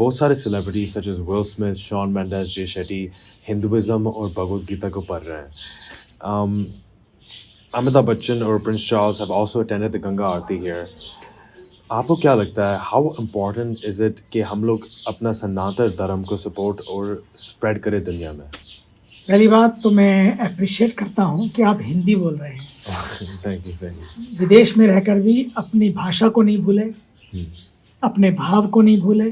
बहुत सारे celebrities such as Will Smith, Shawn Mendes, Jay Shetty Hinduism और भगवद गीता को पढ़ रहे हैं. Amitabh Bachchan or Prince Charles have also attended the Ganga Aarti here. आपको क्या लगता है, हाउ इम्पोर्टेंट इज इट कि हम लोग अपना सनातन धर्म को सपोर्ट और स्प्रेड करें दुनिया में? पहली बात तो मैं अप्रिशिएट करता हूँ कि आप हिंदी बोल रहे हैं. Thank you. विदेश में रहकर भी अपनी भाषा को नहीं भूले, अपने भाव को नहीं भूले,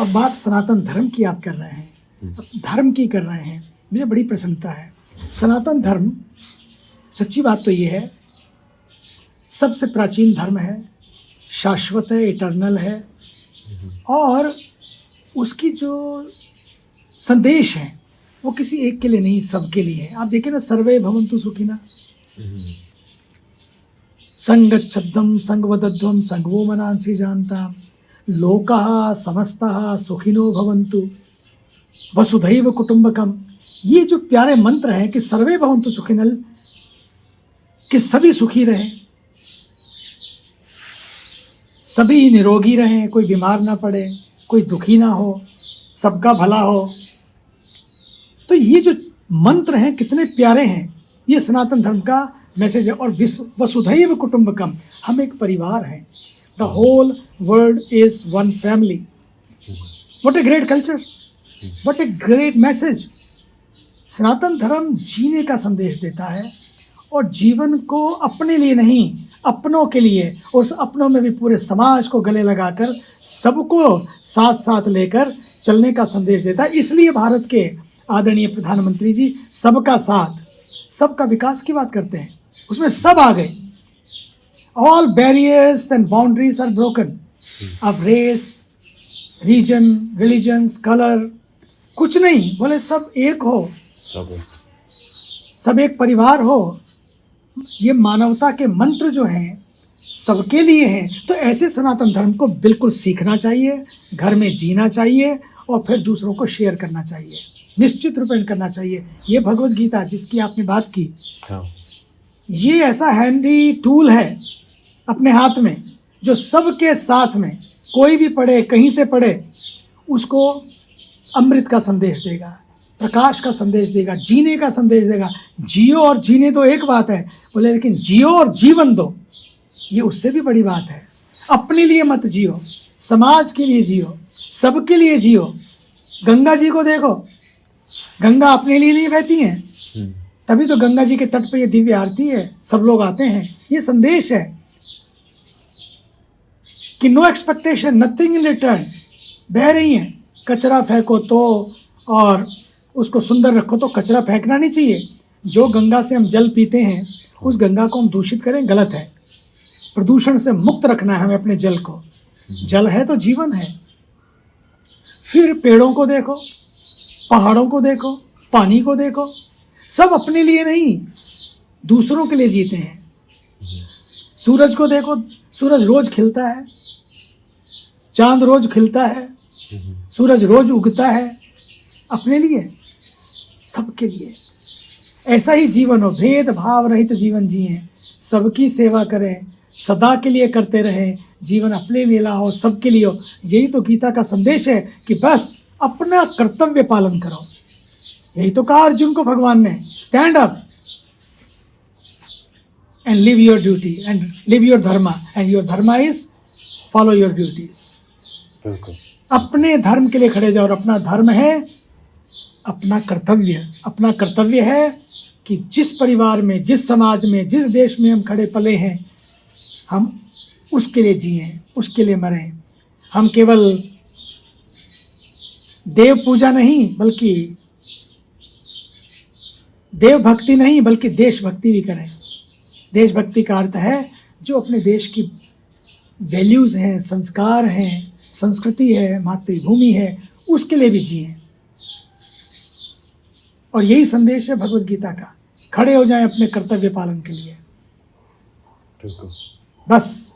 और बात सनातन धर्म की आप कर रहे हैं, धर्म की कर रहे हैं, मुझे बड़ी प्रसन्नता है. सनातन धर्म, सच्ची बात तो ये है, सबसे प्राचीन धर्म है, शाश्वत है, इटर्नल है, और उसकी जो संदेश है वो किसी एक के लिए नहीं, सबके लिए है. आप देखिए ना, सर्वे भवन्तु सुखिनः, संगच्छध्वं संगवदध्वं संगवो मनांसि जानताम्, लोकः समस्तः सुखिनो भवन्तु वसुधैव कुटुम्बकम्. ये जो प्यारे मंत्र हैं कि सर्वे भवन्तु सुखिनः, कि सभी सुखी रहें, सभी निरोगी रहें, कोई बीमार ना पड़े, कोई दुखी ना हो, सबका भला हो. तो ये जो मंत्र हैं कितने प्यारे हैं, ये सनातन धर्म का मैसेज है. और वसुधैव कुटुम्बकम, हम एक परिवार हैं. The whole world is one family. What a great culture, what a great message. Sanatan Dharma जीने का संदेश देता है, और जीवन को अपने लिए नहीं, अपनों के लिए, और उस अपनों में भी पूरे समाज को गले लगाकर सबको साथ साथ लेकर चलने का संदेश देता है. इसलिए भारत के आदरणीय प्रधानमंत्री जी सबका साथ, सबका विकास की बात करते हैं. उसमें सब आ गए. All barriers and boundaries are broken. अब रेस, रीजन, रिलीजन्स, कलर कुछ नहीं, बोले सब एक हो, सब एक परिवार हो. ये मानवता के मंत्र जो हैं सबके लिए हैं. तो ऐसे सनातन धर्म को बिल्कुल सीखना चाहिए, घर में जीना चाहिए, और फिर दूसरों को शेयर करना चाहिए, निश्चित रूपेण करना चाहिए. ये भगवद गीता जिसकी आपने बात की, ये ऐसा हैंडी टूल है अपने हाथ में, जो सबके साथ में कोई भी पढ़े, कहीं से पढ़े, उसको अमृत का संदेश देगा, प्रकाश का संदेश देगा, जीने का संदेश देगा. जियो और जीने तो एक बात है, बोले, लेकिन जियो और जीवन दो, ये उससे भी बड़ी बात है. अपने लिए मत जियो, समाज के लिए जियो, सबके लिए जियो. गंगा जी को देखो, गंगा अपने लिए नहीं बहती हैं, तभी तो गंगा जी के तट पे ये दिव्य आरती है, सब लोग आते हैं. ये संदेश है कि no expectation, nothing in return. बह रही हैं, कचरा फेंको तो, और उसको सुंदर रखो तो कचरा फेंकना नहीं चाहिए. जो गंगा से हम जल पीते हैं, उस गंगा को हम दूषित करें, गलत है. प्रदूषण से मुक्त रखना है हमें अपने जल को. जल है तो जीवन है. फिर पेड़ों को देखो, पहाड़ों को देखो, पानी को देखो, सब अपने लिए नहीं, दूसरों के लिए जीते हैं. सूरज को देखो, सूरज रोज खिलता है, चांद रोज खिलता है, सूरज रोज उगता है, अपने लिए, सबके लिए. ऐसा ही जीवन हो, भेदभाव रहित जीवन जिए, सबकी सेवा करें, सदा के लिए करते रहें, जीवन अपने लिए हो, सबके लिए हो. यही तो गीता का संदेश है कि बस अपना कर्तव्य पालन करो. यही तो कहा अर्जुन को भगवान ने, stand up and live your duty and live your Dharma, and your Dharma is follow your duties. अपने धर्म के लिए खड़े जाओ, और अपना धर्म है अपना कर्तव्य. अपना कर्तव्य है कि जिस परिवार में, जिस समाज में, जिस देश में हम खड़े पले हैं, हम उसके लिए जिएं, उसके लिए मरें. हम केवल देव पूजा नहीं, बल्कि देव भक्ति नहीं, बल्कि देशभक्ति भी करें. देशभक्ति का अर्थ है जो अपने देश की वैल्यूज़ हैं, संस्कार हैं, संस्कृति है, मातृभूमि है, उसके लिए भी जिएं. और यही संदेश है भगवद गीता का. खड़े हो जाएं अपने कर्तव्य पालन के लिए. बस